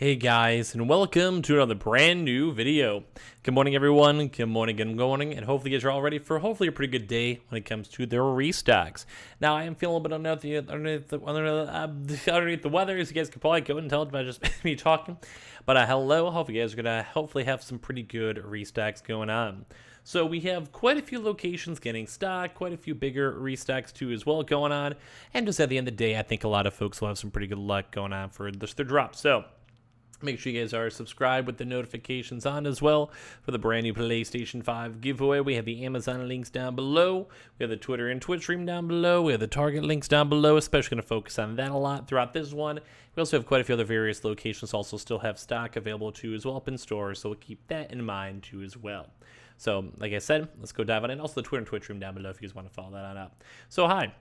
Hey guys, and welcome to another brand new video. Good morning everyone, good morning, and hopefully you guys are all ready for hopefully a pretty good day when it comes to the restocks. Now I am feeling a bit underneath the weather, as you guys can probably go and tell by just me talking. But hello, hope you guys are going to hopefully have some pretty good restocks going on. So we have quite a few locations getting stock, quite a few bigger restocks too as well going on. And just at the end of the day, I think a lot of folks will have some pretty good luck going on for their drop. So make sure you guys are subscribed with the notifications on as well for the brand new PlayStation 5 giveaway. We have the Amazon links down below. We have the Twitter and Twitch stream down below. We have the Target links down below, especially going to focus on that a lot throughout this one. We also have quite a few other various locations also still have stock available too as well up in stores, so we'll keep that in mind too as well. So like I said, let's go dive on in. Also the Twitter and Twitch stream down below if you guys want to follow that on up. So hi.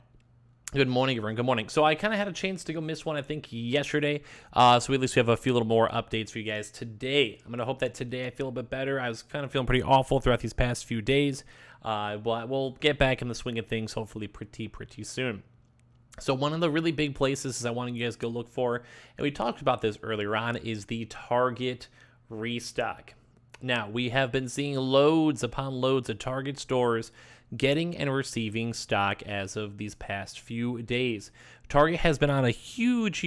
Good morning, everyone. Good morning. So I kind of had a chance to go miss one, I think, yesterday. So at least we have a few little more updates for you guys today. I'm going to hope that today I feel a bit better. I was kind of feeling pretty awful throughout these past few days. But we'll get back in the swing of things hopefully pretty soon. So one of the really big places I wanted you guys to go look for, and we talked about this earlier on, is the Target restock. Now, we have been seeing loads upon loads of Target stores getting and receiving stock as of these past few days. Target has been on a huge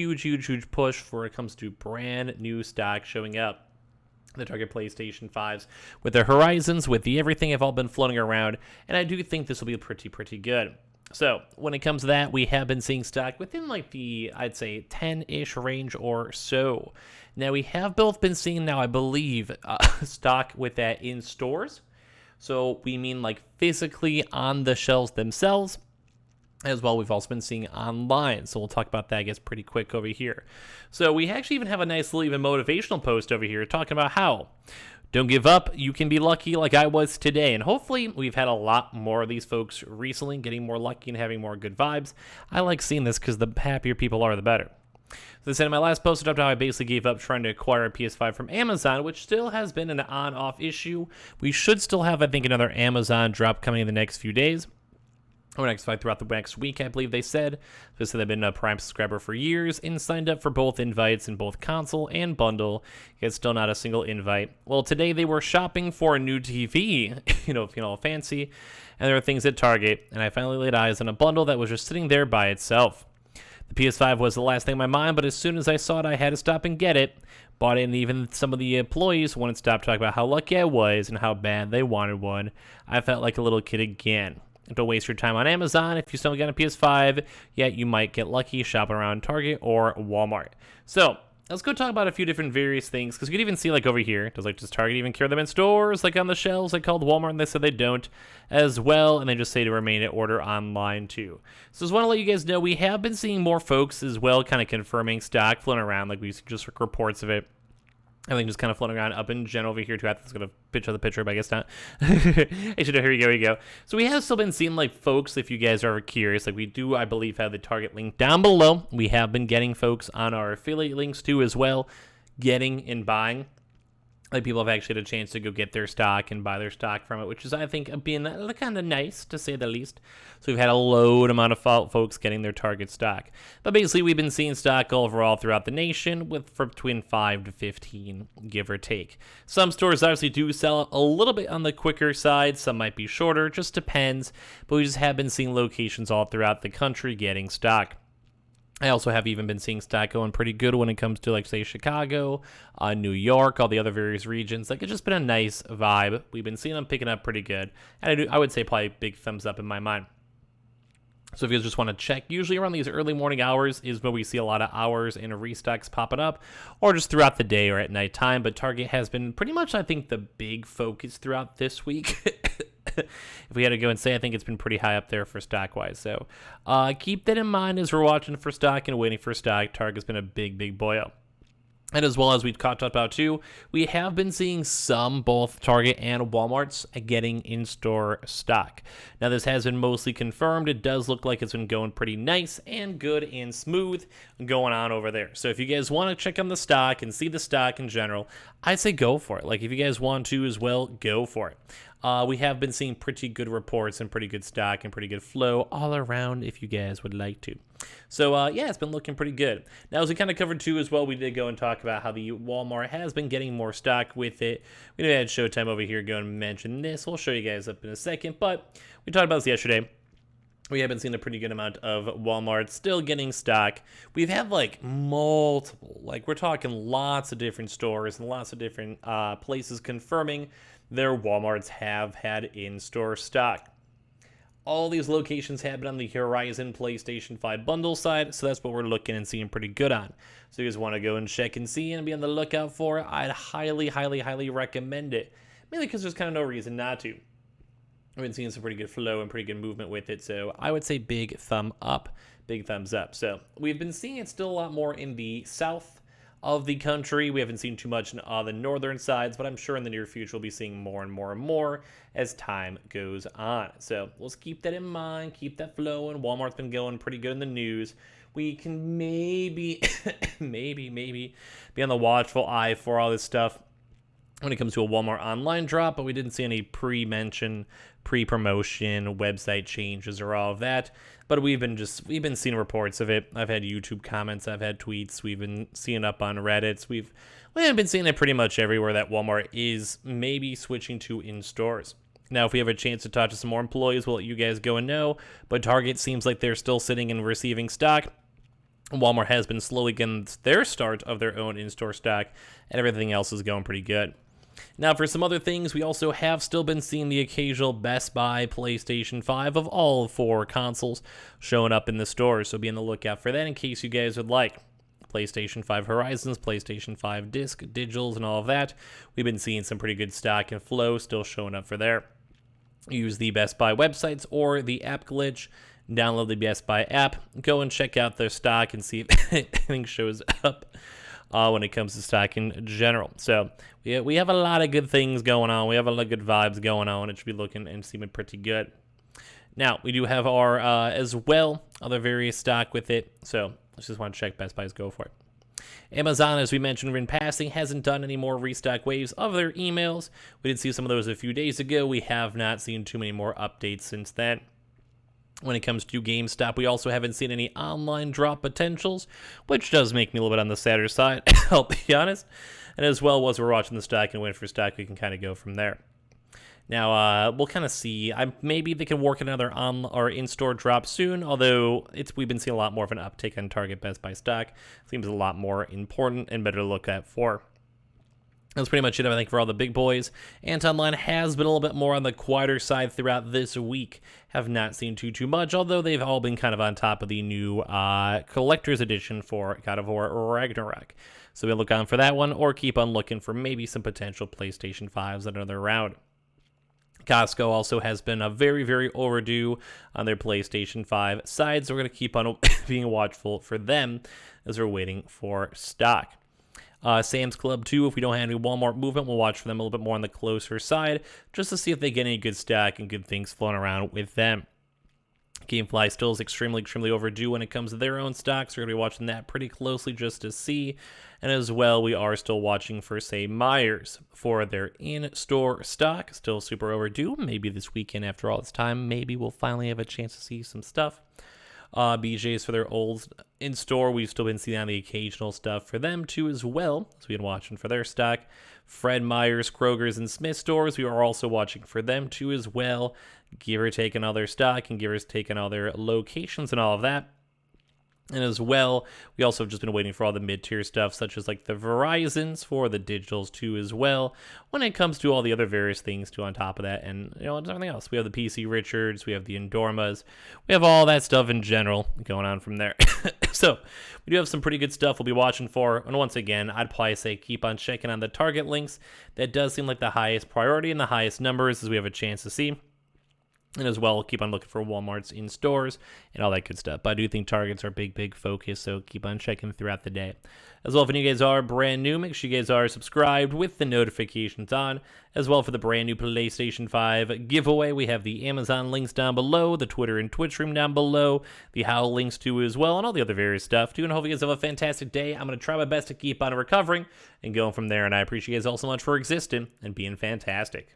push for when it comes to brand new stock showing up. The Target PlayStation 5s with their Horizons, with the everything have all been floating around, and I do think this will be pretty good. So when it comes to that, we have been seeing stock within like the, I'd say, 10-ish range or so. Now we have both been seeing now, I believe, stock with that in stores. So we mean like physically on the shelves themselves, as well. We've also been seeing online. So we'll talk about that, I guess, pretty quick over here. So we actually even have a nice little even motivational post over here talking about how don't give up. You can be lucky like I was today. And hopefully we've had a lot more of these folks recently getting more lucky and having more good vibes. I like seeing this because the happier people are, the better. So I said in my last post about how I basically gave up trying to acquire a PS5 from Amazon, which still has been an on-off issue. We should still have, I think, another Amazon drop coming in the next few days. Or throughout the next week, I believe they said. They said they've been a Prime subscriber for years and signed up for both invites in both console and bundle. Yet still not a single invite. Well, today they were shopping for a new TV, fancy, and there were things at Target, and I finally laid eyes on a bundle that was just sitting there by itself. The PS5 was the last thing in my mind, but as soon as I saw it, I had to stop and get it. Bought it, and even some of the employees wouldn't stop talking about how lucky I was and how bad they wanted one. I felt like a little kid again. Don't waste your time on Amazon. If you still got a PS5, you might get lucky shopping around Target or Walmart. So let's go talk about a few different various things, because you can even see like over here, does Target even carry them in stores, like on the shelves, like called Walmart, and they said they don't as well, and they just say to remain at order online too. So just want to let you guys know we have been seeing more folks as well kind of confirming stock floating around, like we just reports of it. I think just kind of floating around up in general over here too. I think it's going to pitch out the picture, but I guess not. Actually, here we go. So we have still been seeing like folks, if you guys are curious, like we do, I believe, have the Target link down below. We have been getting folks on our affiliate links too as well, getting and buying. Like people have actually had a chance to go get their stock and buy their stock from it, which is, I think, being kind of nice, to say the least. So we've had a load amount of folks getting their Target stock. But basically, we've been seeing stock overall throughout the nation for between 5 to 15, give or take. Some stores obviously do sell a little bit on the quicker side. Some might be shorter, just depends. But we just have been seeing locations all throughout the country getting stock. I also have even been seeing stock going pretty good when it comes to, like, say, Chicago, New York, all the other various regions. Like, it's just been a nice vibe. We've been seeing them picking up pretty good. And I would say probably big thumbs up in my mind. So if you guys just want to check, usually around these early morning hours is when we see a lot of hours and restocks popping up, or just throughout the day or at nighttime. But Target has been pretty much, I think, the big focus throughout this week. If we had to go and say, I think it's been pretty high up there for stock-wise. So keep that in mind as we're watching for stock and waiting for stock. Target's been a big boyo. And as well as we talked about too, we have been seeing some both Target and Walmart's getting in-store stock. Now this has been mostly confirmed. It does look like it's been going pretty nice and good and smooth going on over there. So if you guys want to check on the stock and see the stock in general, I'd say go for it. Like if you guys want to as well, go for it. We have been seeing pretty good reports and pretty good stock and pretty good flow all around if you guys would like to. So, yeah, it's been looking pretty good. Now, as we kind of covered too as well, we did go and talk about how the Walmart has been getting more stock with it. We know we had Showtime over here go and mention this. We'll show you guys up in a second, but we talked about this yesterday. We have been seeing a pretty good amount of Walmart still getting stock. We've had like multiple, like we're talking lots of different stores and lots of different places confirming their Walmarts have had in-store stock. All these locations have been on the Horizon PlayStation 5 bundle side, so that's what we're looking and seeing pretty good on. So you guys want to go and check and see and be on the lookout for it, I'd highly, highly, highly recommend it. Mainly because there's kind of no reason not to. I've been seeing some pretty good flow and pretty good movement with it, so I would say big thumb up, big thumbs up. So we've been seeing it still a lot more in the south of the country. We haven't seen too much on the northern sides, but I'm sure in the near future we'll be seeing more and more and more as time goes on. So let's keep that in mind, keep that flowing. Walmart's been going pretty good in the news. We can maybe, maybe be on the watchful eye for all this stuff when it comes to a Walmart online drop, but we didn't see any pre-mention, pre-promotion, website changes or all of that. But we've been seeing reports of it. I've had YouTube comments, I've had tweets, we've been seeing up on Reddits. We've been seeing it pretty much everywhere that Walmart is maybe switching to in stores. Now, if we have a chance to talk to some more employees, we'll let you guys go and know. But Target seems like they're still sitting and receiving stock. Walmart has been slowly getting their start of their own in-store stock, and everything else is going pretty good. Now, for some other things, we also have still been seeing the occasional Best Buy PlayStation 5 of all 4 consoles showing up in the stores, so be on the lookout for that in case you guys would like. PlayStation 5 Horizons, PlayStation 5 Disc, Digitals, and all of that. We've been seeing some pretty good stock and flow still showing up for there. Use the Best Buy websites or the app glitch. Download the Best Buy app. Go and check out their stock and see if anything shows up when it comes to stock in general. So we have a lot of good things going on. We have a lot of good vibes going on. It should be looking and seeming pretty good. Now, we do have our, as well, other various stock with it. So let's just want to check Best Buy's go for it. Amazon, as we mentioned in passing, hasn't done any more restock waves of their emails. We did see some of those a few days ago. We have not seen too many more updates since then. When it comes to GameStop, we also haven't seen any online drop potentials, which does make me a little bit on the sadder side, I'll be honest. And as well as we're watching the stock and waiting for stock, we can kind of go from there. Now, we'll kind of see. Maybe they can work another on or in-store drop soon, although we've been seeing a lot more of an uptick on Target Best Buy stock. Seems a lot more important and better to look at for. That's pretty much it, I think, for all the big boys. Online has been a little bit more on the quieter side throughout this week. Have not seen too much, although they've all been kind of on top of the new collector's edition for God of War Ragnarok. So we'll look on for that one, or keep on looking for maybe some potential PlayStation 5s that are there around. Costco also has been a very, very overdue on their PlayStation 5 side, so we're going to keep on being watchful for them as we're waiting for stock. Sam's Club, too, if we don't have any Walmart movement, we'll watch for them a little bit more on the closer side, just to see if they get any good stock and good things flowing around with them. Gamefly still is extremely overdue when it comes to their own stocks. We're going to be watching that pretty closely just to see. And as well, we are still watching for, say, Myers for their in-store stock. Still super overdue. Maybe this weekend, after all this time, maybe we'll finally have a chance to see some stuff. BJ's for their old in-store. We've still been seeing on the occasional stuff for them, too, as well. So we've been watching for their stock. Fred Meyer's, Kroger's, and Smith stores. We are also watching for them, too, as well. Give or take all their stock and give or take all their locations and all of that. And as well, we also have just been waiting for all the mid-tier stuff, such as like the Verizons for the digitals too as well, when it comes to all the other various things too on top of that, and everything else. We have the PC Richards, we have the Endormas, we have all that stuff in general going on from there. So we do have some pretty good stuff we'll be watching for, and once again, I'd probably say keep on checking on the Target links. That does seem like the highest priority and the highest numbers as we have a chance to see. And as well, keep on looking for Walmarts in stores and all that good stuff. But I do think Targets are big focus, so keep on checking throughout the day. As well, if any of you guys are brand new, make sure you guys are subscribed with the notifications on. As well, for the brand new PlayStation 5 giveaway, we have the Amazon links down below, the Twitter and Twitch stream down below, the Howl links too as well, and all the other various stuff too. And hope you guys have a fantastic day. I'm going to try my best to keep on recovering and going from there. And I appreciate you guys all so much for existing and being fantastic.